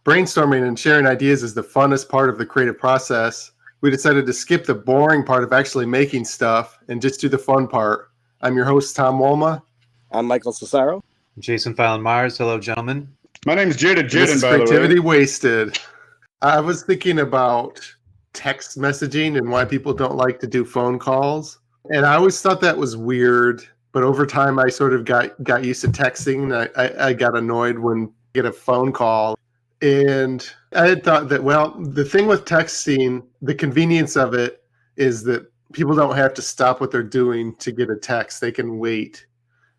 brainstorming and sharing ideas is the funnest part of the creative process, we decided to skip the boring part of actually making stuff and just do the fun part. I'm your host, Tom Wolma. I'm Michael Cesaro. Jason Fallon-Myers. Hello, gentlemen. My name is Jaden. This is by the way. Creativity Wasted. I was thinking about text messaging and why people don't like to do phone calls. And I always thought that was weird. But over time, I sort of got used to texting. I got annoyed when I get a phone call. And I had thought that, well, the thing with texting, the convenience of it is that people don't have to stop what they're doing to get a text. They can wait.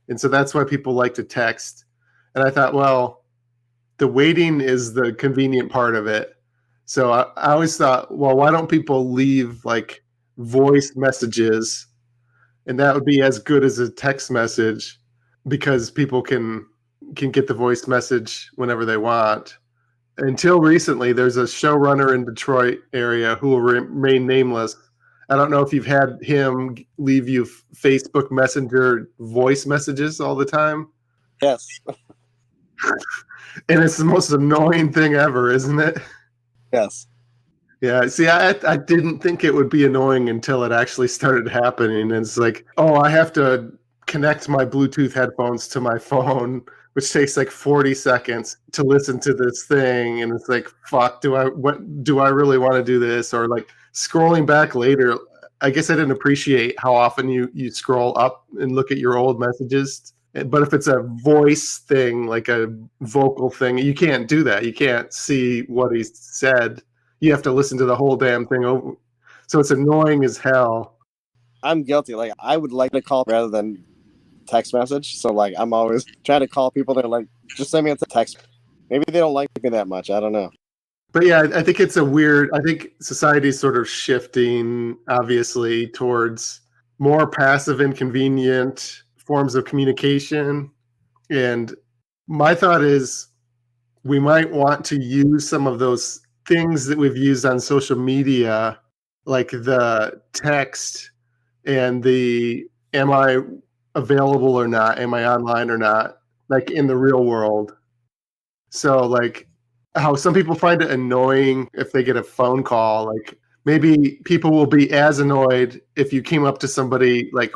And so that's why people like to text. And I thought, well, the waiting is the convenient part of it. So I always thought, well, why don't people leave like voice messages? And that would be as good as a text message because people can get the voice message whenever they want. Until recently, there's a showrunner in Detroit area who will remain nameless. I don't know if you've had him leave you Facebook Messenger voice messages all the time. Yes. And it's the most annoying thing ever, isn't it? Yes. Yeah. See, I didn't think it would be annoying until it actually started happening. And it's like, oh, I have to connect my Bluetooth headphones to my phone, which takes like 40 seconds to listen to this thing. And it's like, fuck, do I really want to do this? Or like scrolling back later, I guess I didn't appreciate how often you scroll up and look at your old messages. But if it's a voice thing, like a vocal thing, you can't do that. You can't see what he said. You have to listen to the whole damn thing over. So it's annoying as hell. I'm guilty. Like, I would like to call rather than text message. So, like, I'm always trying to call people that are like, just send me a text. Maybe they don't like me that much. I don't know. But yeah, I think it's I think society's sort of shifting, obviously, towards more passive, inconvenient forms of communication. And my thought is we might want to use some of those things that we've used on social media, like the text and the am I available or not, am I online or not, like in the real world. So like how some people find it annoying if they get a phone call, like maybe people will be as annoyed if you came up to somebody like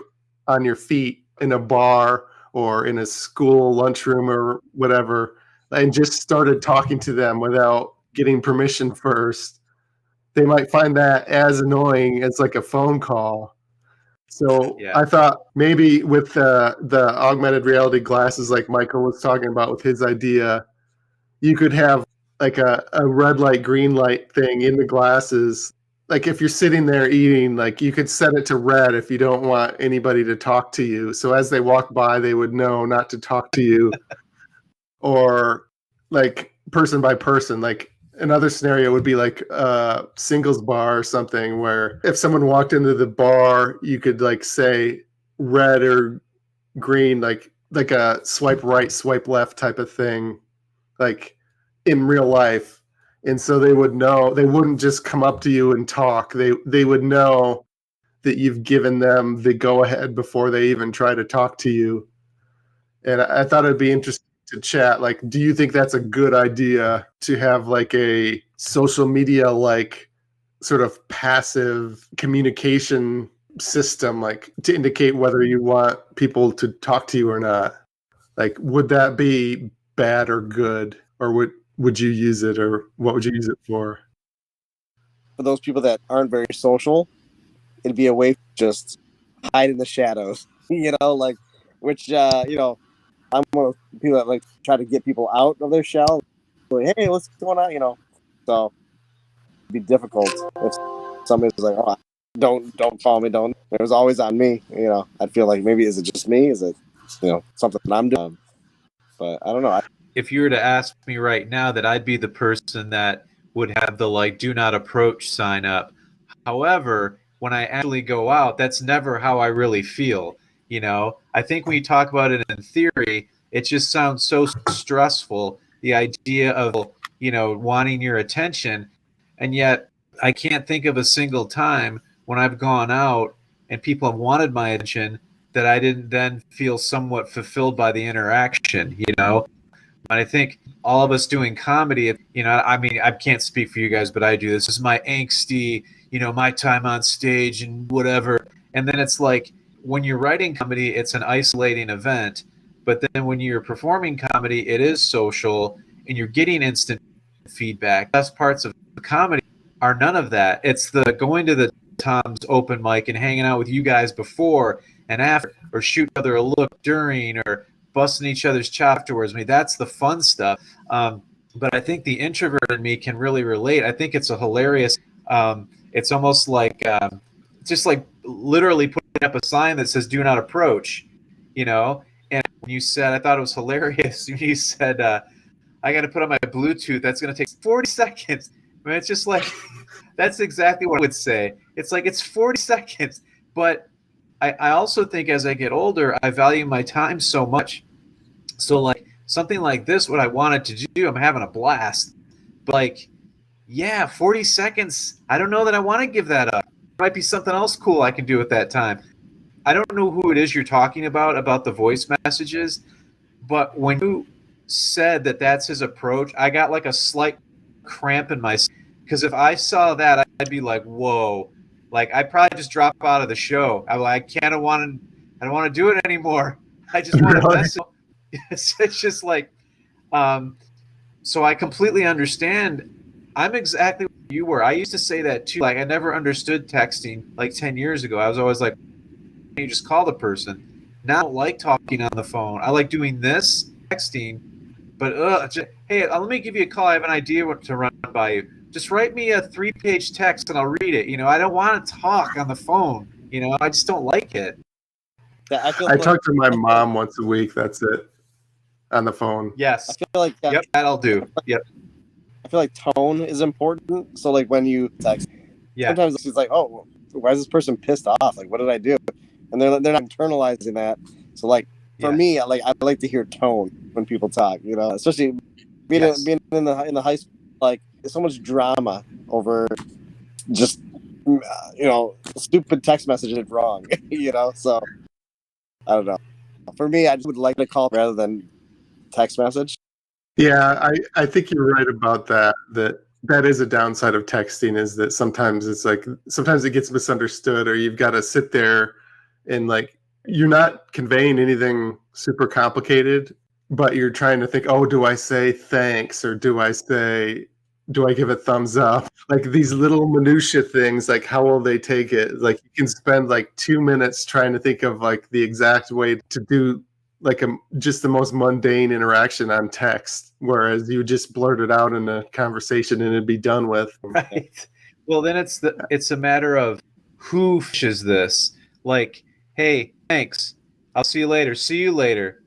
on your feet in a bar or in a school lunchroom or whatever and just started talking to them without getting permission first. They might find that as annoying as like a phone call. So yeah. I thought maybe with the augmented reality glasses like Michael was talking about with his idea, you could have like a red light, green light thing in the glasses. Like if you're sitting there eating, like you could set it to red if you don't want anybody to talk to you. So as they walk by, they would know not to talk to you. Or like person by person, like another scenario would be like a singles bar or something where if someone walked into the bar, you could like say red or green, like a swipe right, swipe left type of thing, like in real life. And so they would know, they wouldn't just come up to you and talk. They would know that you've given them the go ahead before they even try to talk to you. And I thought it'd be interesting to chat. Like, do you think that's a good idea to have like a social media, like sort of passive communication system, like to indicate whether you want people to talk to you or not? Like, would that be bad or good? Or would you use it, or what would you use it for? For those people that aren't very social, it'd be a way to just hide in the shadows, like, which, I'm one of the people that like try to get people out of their shell. Like, hey, what's going on? So it'd be difficult if somebody's like, oh, don't call me, don't. It was always on me, I'd feel like maybe is it just me? Is it, something that I'm doing? But I don't know. If you were to ask me right now, that I'd be the person that would have the like do not approach sign up. However, when I actually go out, that's never how I really feel. I think when you talk about it in theory, it just sounds so stressful. The idea of, wanting your attention. And yet I can't think of a single time when I've gone out and people have wanted my attention that I didn't then feel somewhat fulfilled by the interaction, But I think all of us doing comedy, I mean, I can't speak for you guys, but I do. This is my angsty, my time on stage and whatever. And then it's like when you're writing comedy, it's an isolating event. But then when you're performing comedy, it is social and you're getting instant feedback. The best parts of comedy are none of that. It's the going to the Tom's open mic and hanging out with you guys before and after, or shoot each other a look during, or busting each other's chop afterwards. I mean, that's the fun stuff. But I think the introvert in me can really relate. I think it's a hilarious. It's almost like just like literally putting up a sign that says "Do not approach," And when you said, I thought it was hilarious. You said, "I got to put on my Bluetooth. That's going to take 40 seconds." I mean, it's just like that's exactly what I would say. It's like it's 40 seconds, but I also think as I get older, I value my time so much. So like something like this, what I wanted to do, I'm having a blast. But like, yeah, 40 seconds. I don't know that I want to give that up. There might be something else cool I can do at that time. I don't know who it is you're talking about the voice messages, but when you said that that's his approach, I got like a slight cramp in my, because if I saw that, I'd be like, whoa. Like I'd probably just drop out of the show. I'm like, I don't want to do it anymore. I just want to mess it. It's just like, so I completely understand. I'm exactly where you were. I used to say that too. Like I never understood texting like 10 years ago. I was always like, you just call the person. Now I don't like talking on the phone. I like doing this, texting, but hey, let me give you a call. I have an idea what to run by you. Just write me a 3-page text and I'll read it. I don't want to talk on the phone. I just don't like it. I talk to my mom once a week. That's it. On the phone. Yes. I feel like yep, that'll do. Yep. I feel like tone is important. So like when you text, sometimes it's like, oh, why is this person pissed off? Like, what did I do? And they're not internalizing that. So like for me, I like to hear tone when people talk. Especially being in the high school, like there's so much drama over just stupid text messages wrong. So I don't know. For me, I just would like to call rather than text message. Yeah, I think you're right about that. That is a downside of texting, is that sometimes it gets misunderstood, or you've got to sit there and like you're not conveying anything super complicated, but you're trying to think, oh, do I say thanks, or do I give a thumbs up? Like these little minutia things, like how will they take it? Like you can spend like 2 minutes trying to think of like the exact way to do like just the most mundane interaction on text, whereas you just blurt it out in a conversation and it'd be done with. Right. Well, then it's a matter of who fishes this. Like, hey, thanks. I'll see you later. See you later.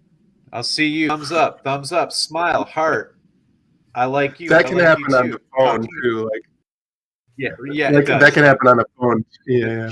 I'll see you. Thumbs up, smile, heart. I like you. That can happen on the phone too. Like, yeah, like, that can happen on the phone. Yeah.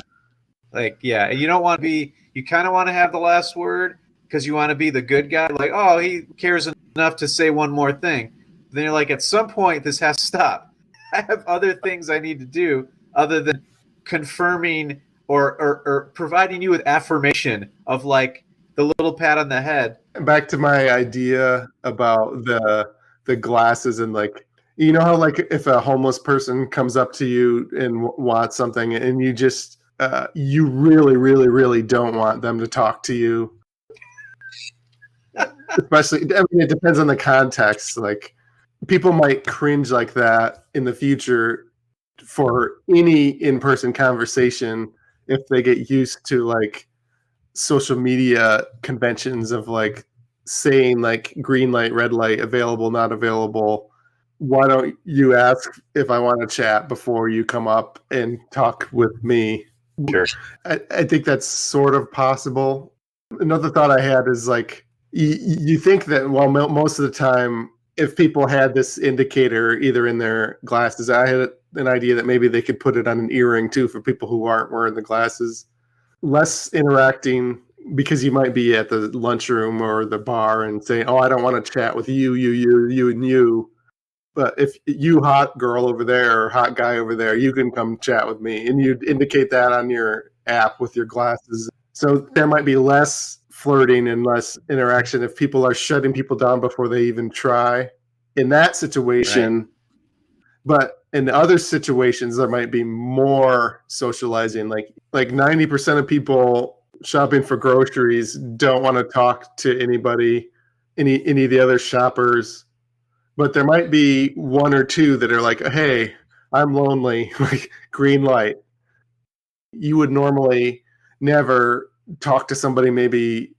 Like, yeah, you don't want to be. You kind of want to have the last word because you want to be the good guy. Like, oh, he cares enough to say one more thing. Then you're like, at some point, this has to stop. I have other things I need to do other than confirming or providing you with affirmation of like the little pat on the head. Back to my idea about the glasses, and like, how like if a homeless person comes up to you and wants something, and you just you really, really, really don't want them to talk to you. Especially, I mean, it depends on the context. Like, people might cringe like that in the future for any in-person conversation if they get used to like social media conventions of like saying like green light, red light, available, not available. Why don't you ask if I want to chat before you come up and talk with me? Sure. I think that's sort of possible. Another thought I had is like, you think that, well, most of the time, if people had this indicator either in their glasses, I had an idea that maybe they could put it on an earring too for people who aren't wearing the glasses. Less interacting, because you might be at the lunchroom or the bar and say, oh, I don't want to chat with you, and you. But if you hot girl over there or hot guy over there, you can come chat with me. And you'd indicate that on your app with your glasses. So there might be less flirting and less interaction if people are shutting people down before they even try in that situation. Right. But in other situations, there might be more socializing. Like 90% of people shopping for groceries don't want to talk to anybody, any of the other shoppers. But there might be one or two that are like, hey, I'm lonely, like green light. You would normally never talk to somebody maybe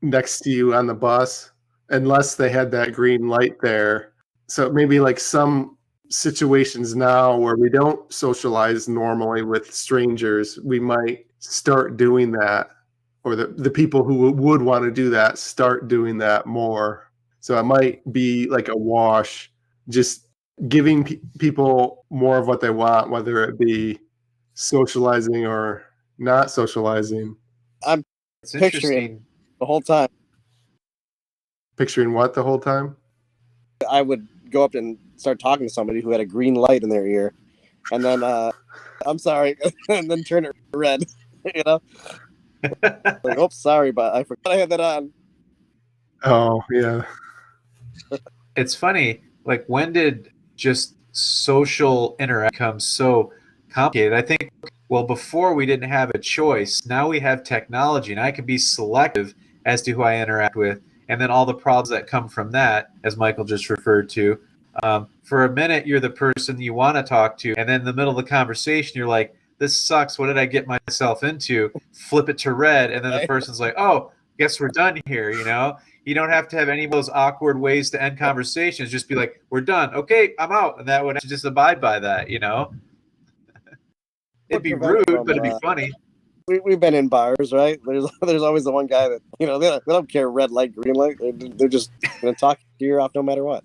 next to you on the bus unless they had that green light there. So maybe like some situations now where we don't socialize normally with strangers, we might start doing that, or the people who would want to do that start doing that more. So it might be like a wash, just giving people more of what they want, whether it be socializing or not socializing. I'm picturing the whole time. Picturing what the whole time? I would go up and start talking to somebody who had a green light in their ear, and then I'm sorry, and then turn it red. You know, like, oops, sorry, but I forgot I had that on. Oh yeah. It's funny. Like, when did just social interaction become so complicated? I think, well, before we didn't have a choice. Now we have technology, and I can be selective as to who I interact with, and then all the problems that come from that, as Michael just referred to. For a minute, you're the person you want to talk to, and then in the middle of the conversation, you're like, this sucks. What did I get myself into? Flip it to red, and then the person's like, oh, guess we're done here, you know? You don't have to have any of those awkward ways to end conversations. Just be like, we're done. Okay, I'm out. And that would just abide by that, you know? It'd be rude, but it'd be funny. We've been in bars, right? There's always the one guy that, you know, they don't care red light, green light. They're just going to talk your ear off no matter what.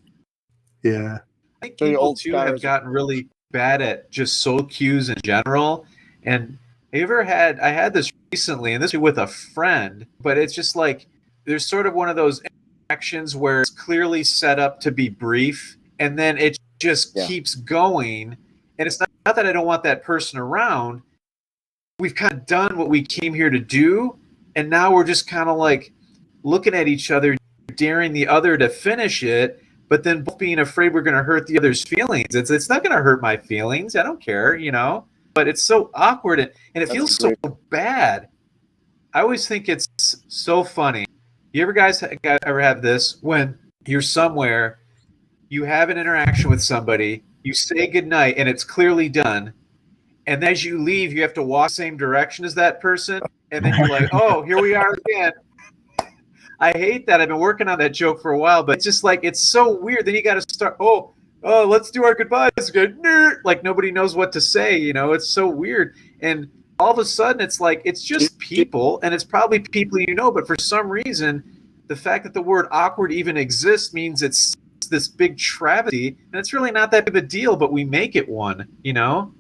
Yeah. I think people, too, have gotten really bad at just social cues in general. And I had this recently, and this was with a friend, but it's just like, there's sort of one of those interactions where it's clearly set up to be brief, and then it just keeps going. And it's not that I don't want that person around. We've kind of done what we came here to do, and now we're just kind of like looking at each other, daring the other to finish it, but then both being afraid we're going to hurt the other's feelings. It's not going to hurt my feelings. I don't care, you know? But it's so awkward, and it feels so bad. I always think it's so funny. You ever have this when you're somewhere, you have an interaction with somebody, you say goodnight, and it's clearly done, and as you leave, you have to walk the same direction as that person, and then you're like, oh, here we are again. I hate that. I've been working on that joke for a while, but it's just like, it's so weird. Then you got to start, oh, let's do our goodbyes again. Like, nobody knows what to say, you know? It's so weird. And all of a sudden, it's like, it's just people, and it's probably people you know, but for some reason, the fact that the word awkward even exists means it's this big travesty, and it's really not that big of a deal, but we make it one, you know?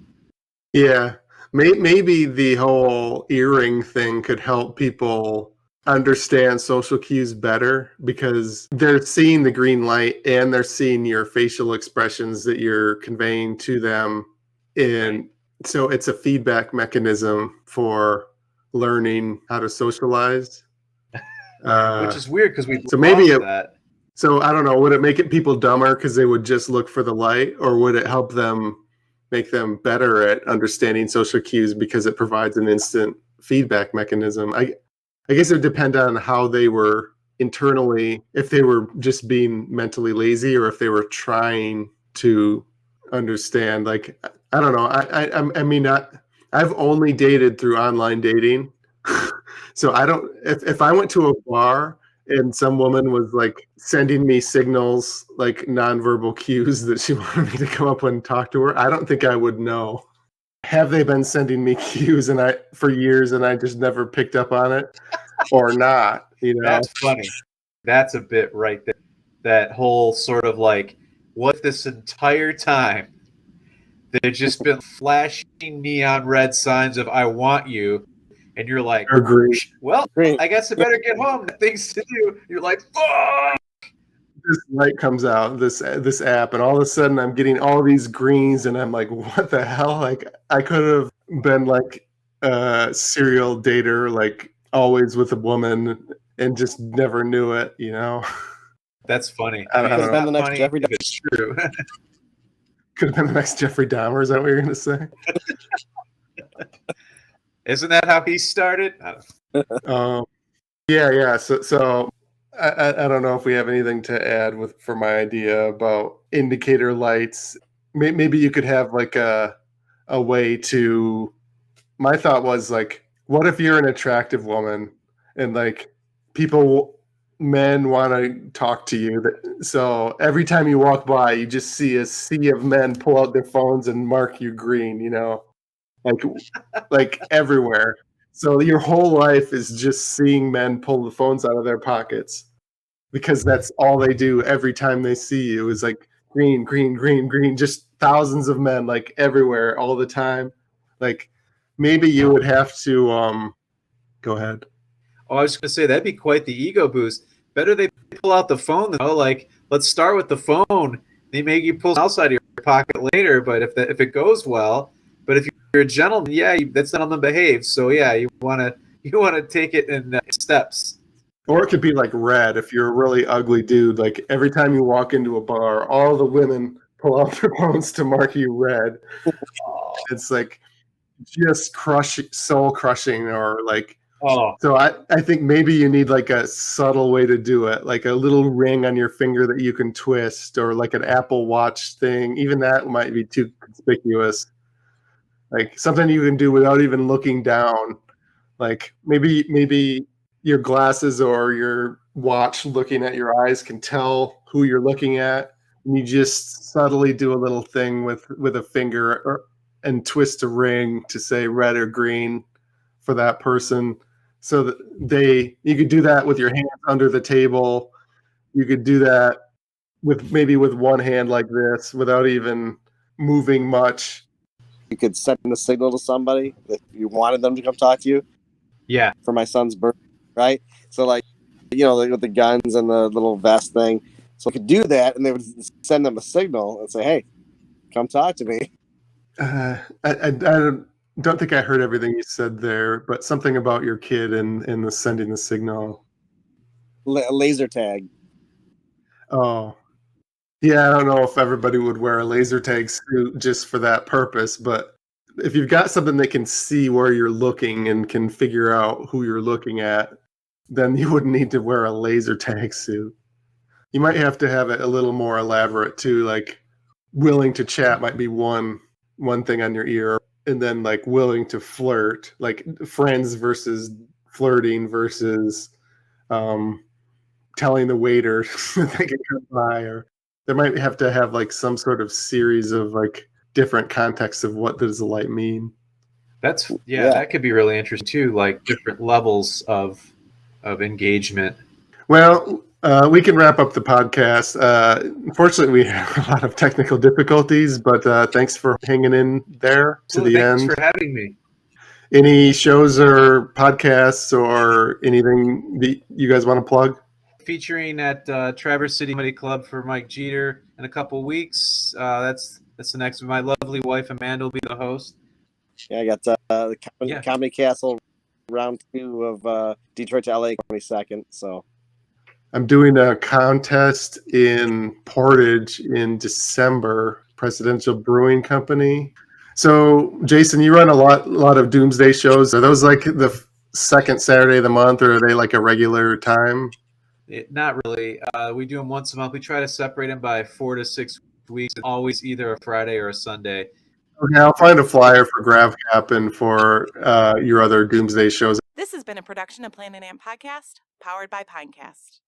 Yeah. Maybe the whole earring thing could help people understand social cues better, because they're seeing the green light and they're seeing your facial expressions that you're conveying to them. And so it's a feedback mechanism for learning how to socialize. Which is weird because we that. So I don't know, would it make people dumber because they would just look for the light, or would it help them make them better at understanding social cues because it provides an instant feedback mechanism? I guess it would depend on how they were internally, if they were just being mentally lazy or if they were trying to understand. Like, I don't know. I mean, I've only dated through online dating. So I don't, if I went to a bar and some woman was like sending me signals, like nonverbal cues that she wanted me to come up and talk to her, I don't think I would know. Have they been sending me cues for years and I just never picked up on it, or not? You know, that's funny. That's a bit right there. That whole sort of like, what this entire time they've just been flashing neon red signs of "I want you," and you're like, agree. Well, I guess I better get home. Things to do. You're like, fuck. This light comes out, this app, and all of a sudden I'm getting all these greens, and I'm like, what the hell? Like, I could have been like a serial dater, like always with a woman, and just never knew it, you know? That's funny. I don't Could have know. been the next Funny Jeffrey if it's true. Could have been the next Jeffrey Dahmer. Is that what you're going to say? Isn't that how he started? Yeah. So I don't know if we have anything to add for my idea about indicator lights. Maybe you could have like a way to. My thought was like, what if you're an attractive woman and like men want to talk to you? So every time you walk by, you just see a sea of men pull out their phones and mark you green. You know, like everywhere. So your whole life is just seeing men pull the phones out of their pockets because that's all they do every time they see you is like green, green, green, green, just thousands of men like everywhere all the time. Like maybe you would have to go ahead. Oh, I was going to say that'd be quite the ego boost. Better they pull out the phone though. Like, let's start with the phone. They make you pull outside of your pocket later, but if it goes well, but if you're a gentleman, yeah, that's not on them behave. So yeah, you want to take it in steps. Or it could be like red if you're a really ugly dude. Like every time you walk into a bar, all the women pull out their phones to mark you red. It's like just soul crushing, or like. Oh, So I think maybe you need like a subtle way to do it, like a little ring on your finger that you can twist, or like an Apple Watch thing. Even that might be too conspicuous. Like something you can do without even looking down. Like maybe your glasses or your watch looking at your eyes can tell who you're looking at. And you just subtly do a little thing with a finger and twist a ring to say red or green for that person. So that you could do that with your hands under the table. You could do that with one hand like this without even moving much. You could send a signal to somebody if you wanted them to come talk to you. yeah. For my son's birthday, right? So like, with the guns and the little vest thing. So I could do that, and they would send them a signal and say, "Hey, come talk to me." I don't think I heard everything you said there, but something about your kid and the sending the signal. Laser tag. Oh, yeah. I don't know if everybody would wear a laser tag suit just for that purpose, but if you've got something that can see where you're looking and can figure out who you're looking at, then you wouldn't need to wear a laser tag suit. You might have to have it a little more elaborate too, like willing to chat might be one thing on your ear, and then like willing to flirt, like friends versus flirting versus telling the waiter that they can come by, or there might have to have like some sort of series of like different contexts of what does the light mean. That could be really interesting too, like different levels of engagement. Well, we can wrap up the podcast. Unfortunately, we have a lot of technical difficulties, but thanks for hanging in there to the Thanks end. for having me. Any shows or podcasts or anything that you guys want to plug? Featuring at Traverse City Comedy Club for Mike Jeter in a couple weeks. That's the next. My lovely wife Amanda will be the host. Yeah, I got the Comedy Castle round 2 of Detroit to LA 22nd. So I'm doing a contest in Portage in December, Presidential Brewing Company. So, Jason, you run a lot of Doomsday shows. Are those like the second Saturday of the month, or are they like a regular time? Not really. We do them once a month. We try to separate them by 4 to 6 weeks. It's always either a Friday or a Sunday. Okay, I'll find a flyer for GravCap and for your other Doomsday shows. This has been a production of Planet Amp Podcast, powered by Pinecast.